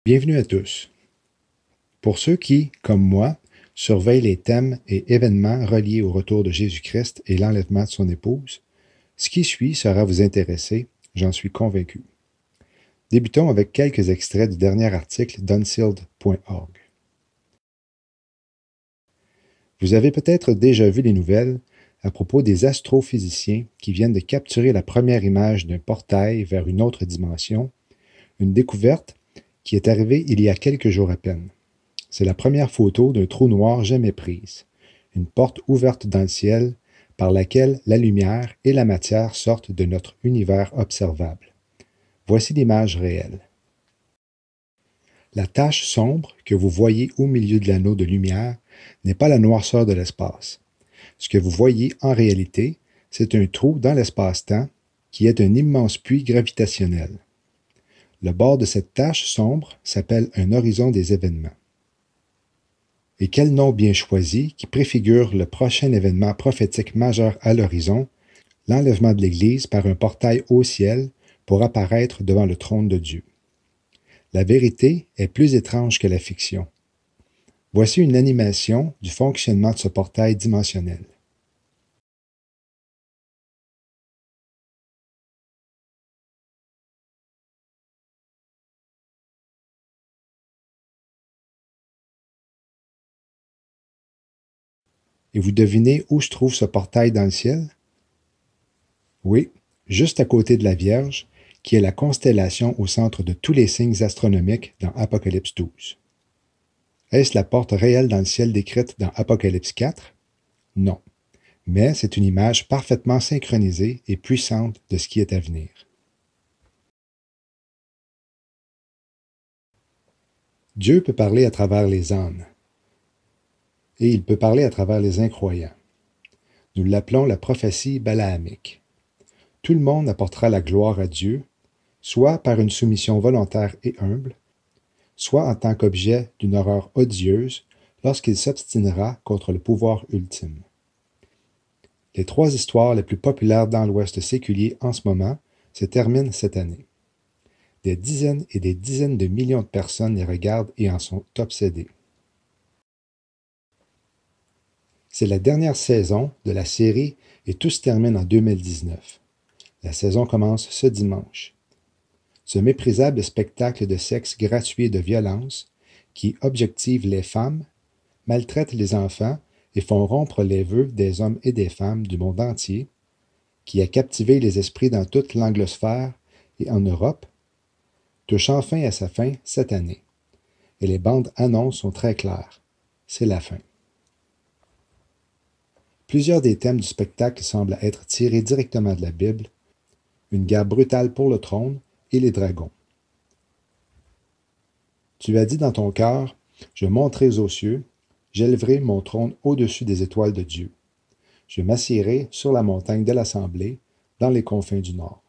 Bienvenue à tous. Pour ceux qui, comme moi, surveillent les thèmes et événements reliés au retour de Jésus-Christ et l'enlèvement de son épouse, ce qui suit sera vous intéresser, j'en suis convaincu. Débutons avec quelques extraits du dernier article d'Unsealed.org. Vous avez peut-être déjà vu les nouvelles à propos des astrophysiciens qui viennent de capturer la première image d'un portail vers une autre dimension, une découverte qui est arrivée il y a quelques jours à peine. C'est la première photo d'un trou noir jamais prise, une porte ouverte dans le ciel par laquelle la lumière et la matière sortent de notre univers observable. Voici l'image réelle. La tache sombre que vous voyez au milieu de l'anneau de lumière n'est pas la noirceur de l'espace. Ce que vous voyez en réalité, c'est un trou dans l'espace-temps qui est un immense puits gravitationnel. Le bord de cette tache sombre s'appelle un horizon des événements. Et quel nom bien choisi qui préfigure le prochain événement prophétique majeur à l'horizon, l'enlèvement de l'Église par un portail au ciel pour apparaître devant le trône de Dieu. La vérité est plus étrange que la fiction. Voici une animation du fonctionnement de ce portail dimensionnel. Et vous devinez où se trouve ce portail dans le ciel? Oui, juste à côté de la Vierge, qui est la constellation au centre de tous les signes astronomiques dans Apocalypse 12. Est-ce la porte réelle dans le ciel décrite dans Apocalypse 4? Non, mais c'est une image parfaitement synchronisée et puissante de ce qui est à venir. Dieu peut parler à travers les ânes, et il peut parler à travers les incroyants. Nous l'appelons la prophétie balaamique. Tout le monde apportera la gloire à Dieu, soit par une soumission volontaire et humble, soit en tant qu'objet d'une horreur odieuse lorsqu'il s'obstinera contre le pouvoir ultime. Les trois histoires les plus populaires dans l'Ouest séculier en ce moment se terminent cette année. Des dizaines et des dizaines de millions de personnes les regardent et en sont obsédées. C'est la dernière saison de la série et tout se termine en 2019. La saison commence ce dimanche. Ce méprisable spectacle de sexe gratuit et de violence qui objective les femmes, maltraite les enfants et font rompre les vœux des hommes et des femmes du monde entier, qui a captivé les esprits dans toute l'anglosphère et en Europe, touche enfin à sa fin cette année. Et les bandes annonces sont très claires. C'est la fin. Plusieurs des thèmes du spectacle semblent être tirés directement de la Bible, une guerre brutale pour le trône et les dragons. Tu as dit dans ton cœur, je monterai aux cieux, j'élèverai mon trône au-dessus des étoiles de Dieu. Je m'assiérai sur la montagne de l'Assemblée, dans les confins du nord.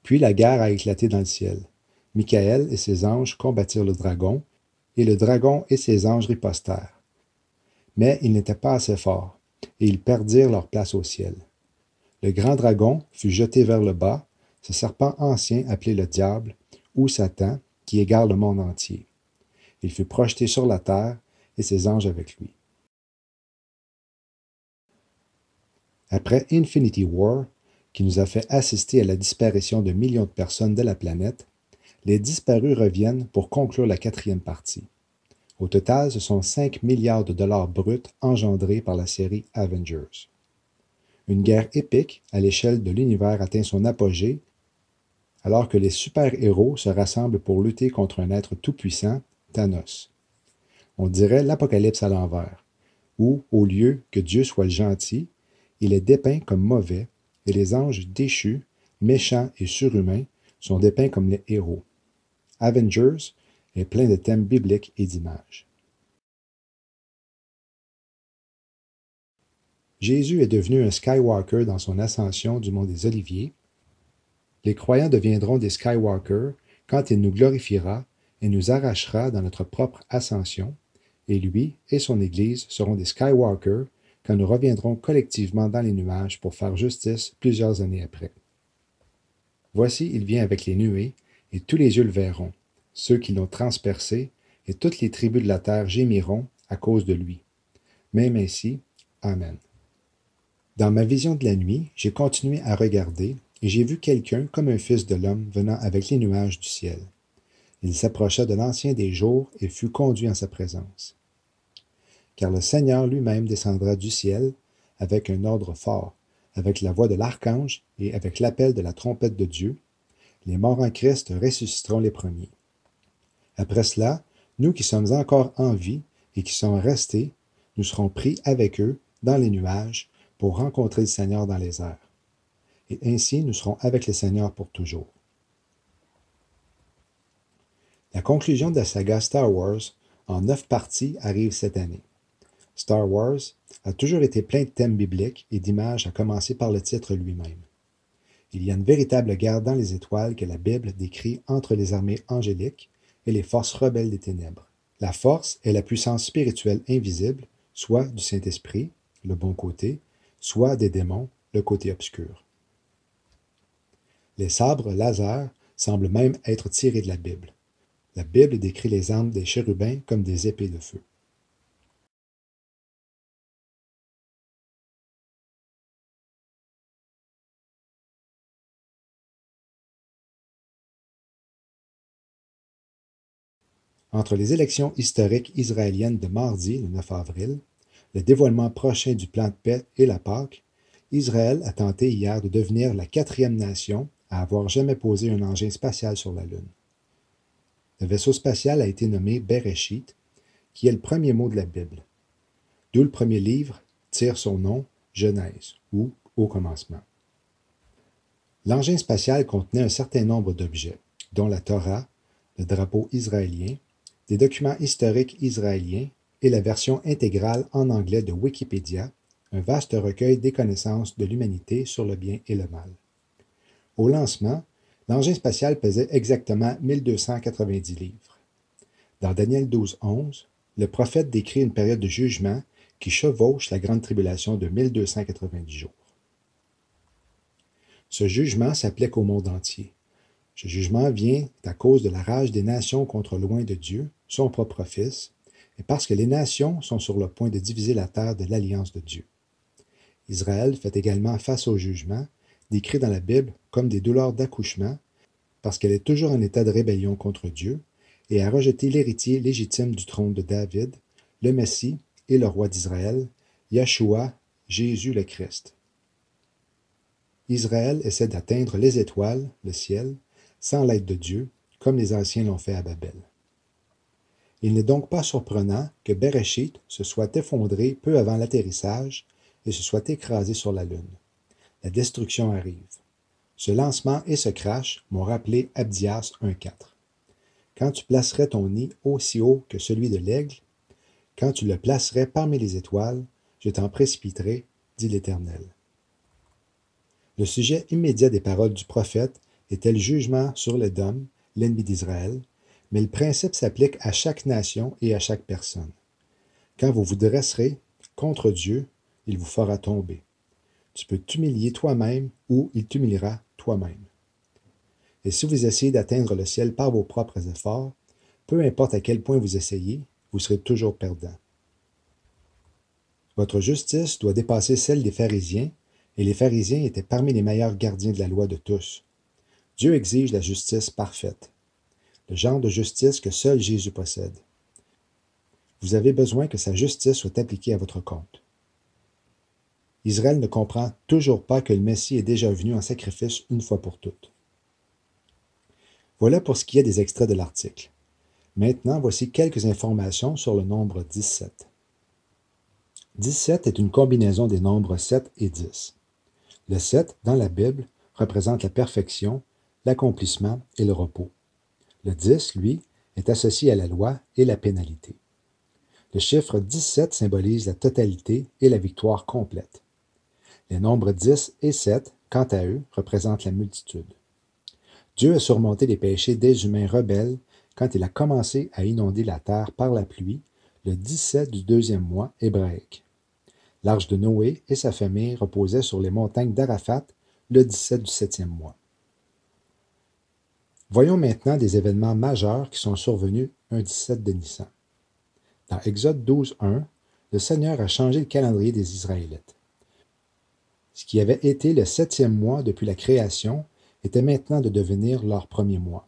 Puis la guerre a éclaté dans le ciel. Michael et ses anges combattirent le dragon, et le dragon et ses anges ripostèrent. Mais ils n'étaient pas assez forts, et ils perdirent leur place au ciel. Le grand dragon fut jeté vers le bas, ce serpent ancien appelé le diable, ou Satan, qui égare le monde entier. Il fut projeté sur la terre, et ses anges avec lui. Après Infinity War, qui nous a fait assister à la disparition de millions de personnes de la planète, les disparus reviennent pour conclure la quatrième partie. Au total, ce sont 5 milliards de dollars bruts engendrés par la série Avengers. Une guerre épique à l'échelle de l'univers atteint son apogée alors que les super-héros se rassemblent pour lutter contre un être tout-puissant, Thanos. On dirait l'Apocalypse à l'envers, où, au lieu que Dieu soit le gentil, il est dépeint comme mauvais et les anges déchus, méchants et surhumains sont dépeints comme les héros. Avengers est plein de thèmes bibliques et d'images. Jésus est devenu un Skywalker dans son ascension du mont des Oliviers. Les croyants deviendront des Skywalkers quand il nous glorifiera et nous arrachera dans notre propre ascension, et lui et son Église seront des Skywalkers quand nous reviendrons collectivement dans les nuages pour faire justice plusieurs années après. Voici, il vient avec les nuées, et tous les yeux le verront, ceux qui l'ont transpercé, et toutes les tribus de la terre gémiront à cause de lui. Même ainsi, Amen. Dans ma vision de la nuit, j'ai continué à regarder, et j'ai vu quelqu'un comme un fils de l'homme venant avec les nuages du ciel. Il s'approcha de l'Ancien des jours et fut conduit en sa présence. Car le Seigneur lui-même descendra du ciel avec un ordre fort, avec la voix de l'archange et avec l'appel de la trompette de Dieu. Les morts en Christ ressusciteront les premiers. Après cela, nous qui sommes encore en vie et qui sommes restés, nous serons pris avec eux dans les nuages pour rencontrer le Seigneur dans les airs. Et ainsi nous serons avec le Seigneur pour toujours. La conclusion de la saga Star Wars en 9 parties arrive cette année. Star Wars a toujours été plein de thèmes bibliques et d'images, à commencer par le titre lui-même. Il y a une véritable guerre dans les étoiles que la Bible décrit entre les armées angéliques et les forces rebelles des ténèbres. La force est la puissance spirituelle invisible, soit du Saint-Esprit, le bon côté, soit des démons, le côté obscur. Les sabres laser semblent même être tirés de la Bible. La Bible décrit les armes des chérubins comme des épées de feu. Entre les élections historiques israéliennes de mardi, le 9 avril, le dévoilement prochain du plan de paix et la Pâque, Israël a tenté hier de devenir la 4e nation à avoir jamais posé un engin spatial sur la Lune. Le vaisseau spatial a été nommé Bereshit, qui est le premier mot de la Bible. D'où le premier livre tire son nom, Genèse, ou Au commencement. L'engin spatial contenait un certain nombre d'objets, dont la Torah, le drapeau israélien, des documents historiques israéliens et la version intégrale en anglais de Wikipédia, un vaste recueil des connaissances de l'humanité sur le bien et le mal. Au lancement, l'engin spatial pesait exactement 1290 livres. Dans Daniel 12:11, le prophète décrit une période de jugement qui chevauche la grande tribulation de 1290 jours. Ce jugement s'applique au monde entier. Ce jugement vient à cause de la rage des nations contre loin de Dieu, son propre Fils, et parce que les nations sont sur le point de diviser la terre de l'alliance de Dieu. Israël fait également face au jugement, décrit dans la Bible comme des douleurs d'accouchement, parce qu'elle est toujours en état de rébellion contre Dieu, et a rejeté l'héritier légitime du trône de David, le Messie et le roi d'Israël, Yeshua, Jésus le Christ. Israël essaie d'atteindre les étoiles, le ciel, sans l'aide de Dieu, comme les anciens l'ont fait à Babel. Il n'est donc pas surprenant que Bereshit se soit effondré peu avant l'atterrissage et se soit écrasé sur la Lune. La destruction arrive. Ce lancement et ce crash m'ont rappelé Abdias 1.4. Quand tu placerais ton nid aussi haut que celui de l'aigle, quand tu le placerais parmi les étoiles, je t'en précipiterai, dit l'Éternel. Le sujet immédiat des paroles du prophète était le jugement sur l'Édom, l'ennemi d'Israël, mais le principe s'applique à chaque nation et à chaque personne. Quand vous vous dresserez contre Dieu, il vous fera tomber. Tu peux t'humilier toi-même ou il t'humiliera toi-même. Et si vous essayez d'atteindre le ciel par vos propres efforts, peu importe à quel point vous essayez, vous serez toujours perdant. Votre justice doit dépasser celle des pharisiens, et les pharisiens étaient parmi les meilleurs gardiens de la loi de tous. Dieu exige la justice parfaite, le genre de justice que seul Jésus possède. Vous avez besoin que sa justice soit appliquée à votre compte. Israël ne comprend toujours pas que le Messie est déjà venu en sacrifice une fois pour toutes. Voilà pour ce qui est des extraits de l'article. Maintenant, voici quelques informations sur le nombre 17. 17 est une combinaison des nombres 7 et 10. Le 7, dans la Bible, représente la perfection, l'accomplissement et le repos. Le 10, lui, est associé à la loi et la pénalité. Le chiffre 17 symbolise la totalité et la victoire complète. Les nombres 10 et 7, quant à eux, représentent la multitude. Dieu a surmonté les péchés des humains rebelles quand il a commencé à inonder la terre par la pluie, le 17 du 2e mois hébraïque. L'arche de Noé et sa famille reposaient sur les montagnes d'Arafat le 17 du 7e mois. Voyons maintenant des événements majeurs qui sont survenus un 17 de Nissan. Dans Exode 12:1, le Seigneur a changé le calendrier des Israélites. Ce qui avait été le 7e mois depuis la création était maintenant de devenir leur premier mois.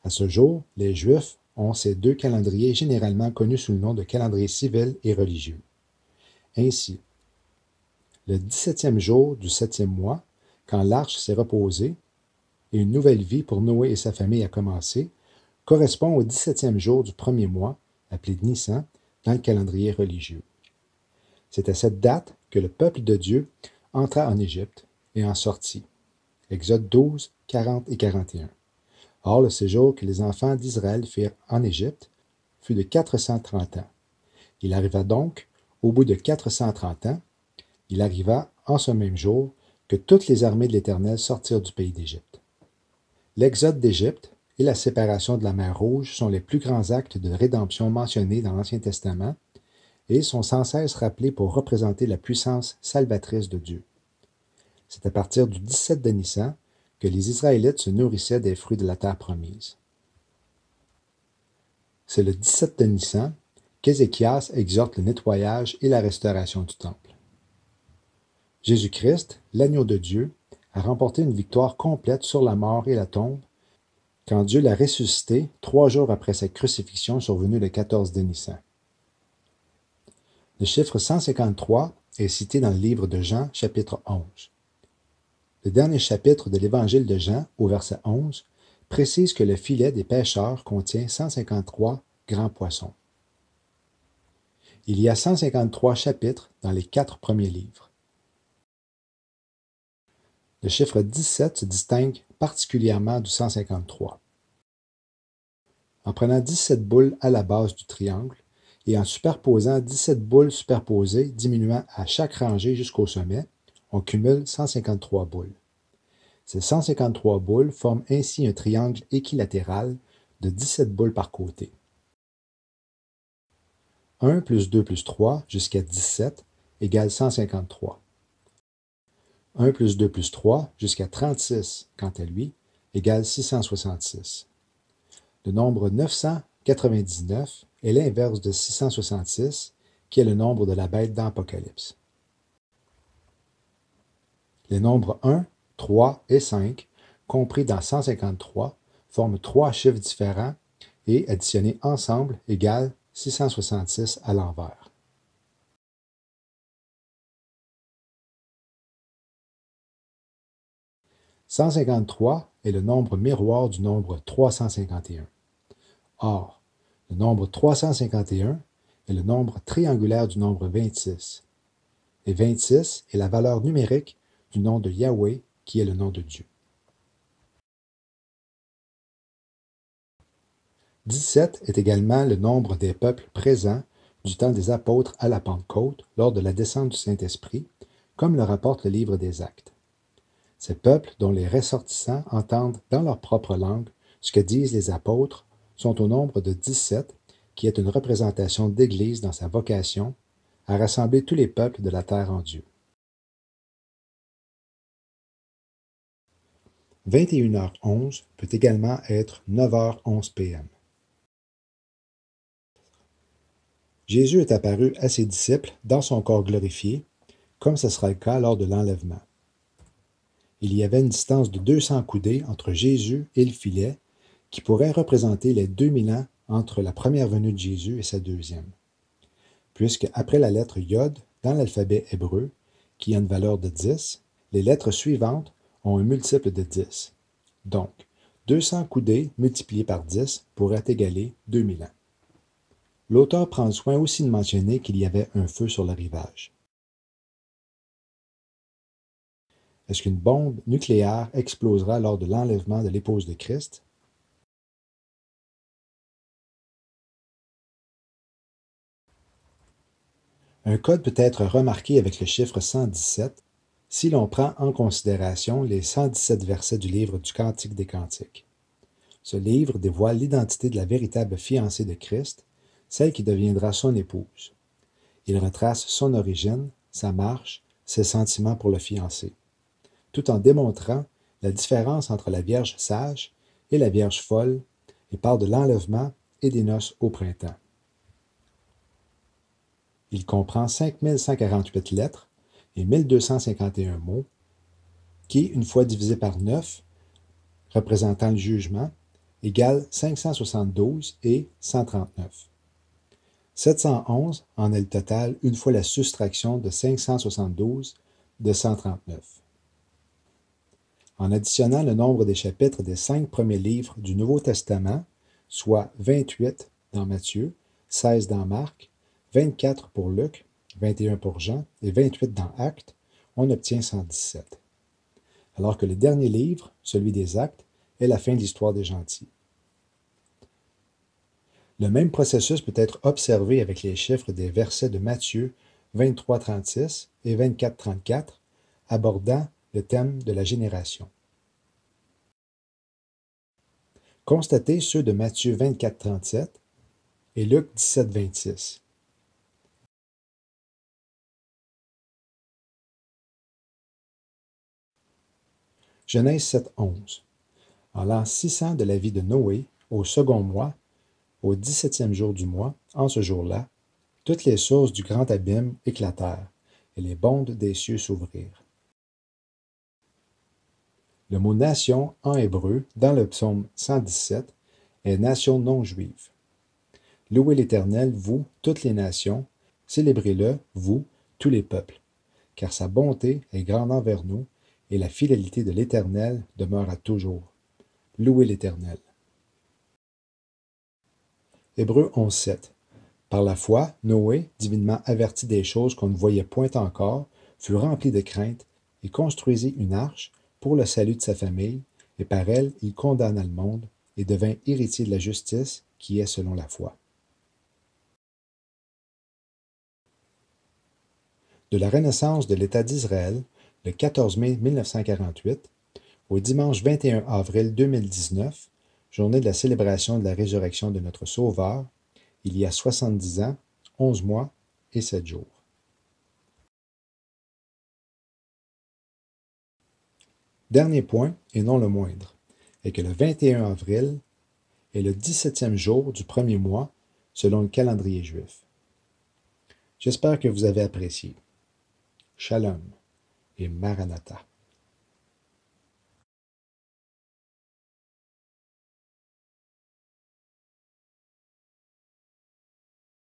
À ce jour, les Juifs ont ces deux calendriers généralement connus sous le nom de calendrier civil et religieux. Ainsi, le 17e jour du 7e mois, quand l'arche s'est reposée et une nouvelle vie pour Noé et sa famille a commencé, correspond au 17e jour du premier mois, appelé Nissan, dans le calendrier religieux. C'est à cette date que le peuple de Dieu entra en Égypte et en sortit. Exode 12, 40 et 41. Or, le séjour que les enfants d'Israël firent en Égypte fut de 430 ans. Il arriva donc, au bout de 430 ans, il arriva en ce même jour que toutes les armées de l'Éternel sortirent du pays d'Égypte. L'exode d'Égypte et la séparation de la mer Rouge sont les plus grands actes de rédemption mentionnés dans l'Ancien Testament et sont sans cesse rappelés pour représenter la puissance salvatrice de Dieu. C'est à partir du 17 de Nissan que les Israélites se nourrissaient des fruits de la terre promise. C'est le 17 de Nissan qu'Ézéchias exhorte le nettoyage et la restauration du temple. Jésus-Christ, l'agneau de Dieu, a remporté une victoire complète sur la mort et la tombe quand Dieu l'a ressuscité 3 jours après sa crucifixion survenue le 14 de Nissan. Le chiffre 153 est cité dans le livre de Jean, chapitre 11. Le dernier chapitre de l'évangile de Jean, au verset 11, précise que le filet des pêcheurs contient 153 grands poissons. Il y a 153 chapitres dans les 4 premiers livres. Le chiffre 17 se distingue particulièrement du 153. En prenant 17 boules à la base du triangle et en superposant 17 boules superposées diminuant à chaque rangée jusqu'au sommet, on cumule 153 boules. Ces 153 boules forment ainsi un triangle équilatéral de 17 boules par côté. 1 plus 2 plus 3 jusqu'à 17 égale 153. 1 plus 2 plus 3 jusqu'à 36, quant à lui, égale 666. Le nombre 999 est l'inverse de 666, qui est le nombre de la bête dans Apocalypse. Les nombres 1, 3 et 5, compris dans 153, forment 3 chiffres différents et, additionnés ensemble, égale 666 à l'envers. « 153 est le nombre miroir du nombre 351. Or, le nombre 351 est le nombre triangulaire du nombre 26. Et 26 est la valeur numérique du nom de Yahweh, qui est le nom de Dieu. 17 est également le nombre des peuples présents du temps des apôtres à la Pentecôte lors de la descente du Saint-Esprit, comme le rapporte le livre des Actes. Ces peuples dont les ressortissants entendent dans leur propre langue ce que disent les apôtres sont au nombre de 17, qui est une représentation d'Église dans sa vocation à rassembler tous les peuples de la terre en Dieu. 21h11 peut également être 9h11 p.m. Jésus est apparu à ses disciples dans son corps glorifié, comme ce sera le cas lors de l'enlèvement. Il y avait une distance de 200 coudées entre Jésus et le filet, qui pourrait représenter les 2000 ans entre la première venue de Jésus et sa deuxième. Puisque après la lettre Yod dans l'alphabet hébreu, qui a une valeur de 10, les lettres suivantes ont un multiple de 10. Donc, 200 coudées multipliées par 10 pourrait égaler 2000 ans. L'auteur prend soin aussi de mentionner qu'il y avait un feu sur le rivage. Est-ce qu'une bombe nucléaire explosera lors de l'enlèvement de l'épouse de Christ? Un code peut être remarqué avec le chiffre 117 si l'on prend en considération les 117 versets du livre du Cantique des Cantiques. Ce livre dévoile l'identité de la véritable fiancée de Christ, celle qui deviendra son épouse. Il retrace son origine, sa marche, ses sentiments pour le fiancé, tout en démontrant la différence entre la Vierge sage et la Vierge folle et parle de l'enlèvement et des noces au printemps. Il comprend 5148 lettres et 1251 mots qui, une fois divisé par 9, représentant le jugement, égale 572 et 139. 711 en est le total une fois la soustraction de 572 de 139. En additionnant le nombre des chapitres des 5 premiers livres du Nouveau Testament, soit 28 dans Matthieu, 16 dans Marc, 24 pour Luc, 21 pour Jean et 28 dans Actes, on obtient 117. Alors que le dernier livre, celui des Actes, est la fin de l'histoire des gentils. Le même processus peut être observé avec les chiffres des versets de Matthieu 23-36 et 24-34, abordant le thème de la génération. Constatez ceux de Matthieu 24-37 et Luc 17-26. Genèse 7-11. En l'an 600 de la vie de Noé, au second mois, au 17e jour du mois, en ce jour-là, toutes les sources du grand abîme éclatèrent, et les bondes des cieux s'ouvrirent. Le mot nation en hébreu, dans le psaume 117, est nation non juive. Louez l'Éternel, vous, toutes les nations, célébrez-le, vous, tous les peuples, car sa bonté est grande envers nous, et la fidélité de l'Éternel demeure à toujours. Louez l'Éternel. Hébreux 11.7. Par la foi, Noé, divinement averti des choses qu'on ne voyait point encore, fut rempli de crainte et construisit une arche pour le salut de sa famille, et par elle il condamna le monde et devint héritier de la justice qui est selon la foi. De la renaissance de l'État d'Israël, le 14 mai 1948, au dimanche 21 avril 2019, journée de la célébration de la résurrection de notre Sauveur, il y a 70 ans, 11 mois et 7 jours. Dernier point, et non le moindre, est que le 21 avril est le 17e jour du premier mois selon le calendrier juif. J'espère que vous avez apprécié. Shalom et Maranatha.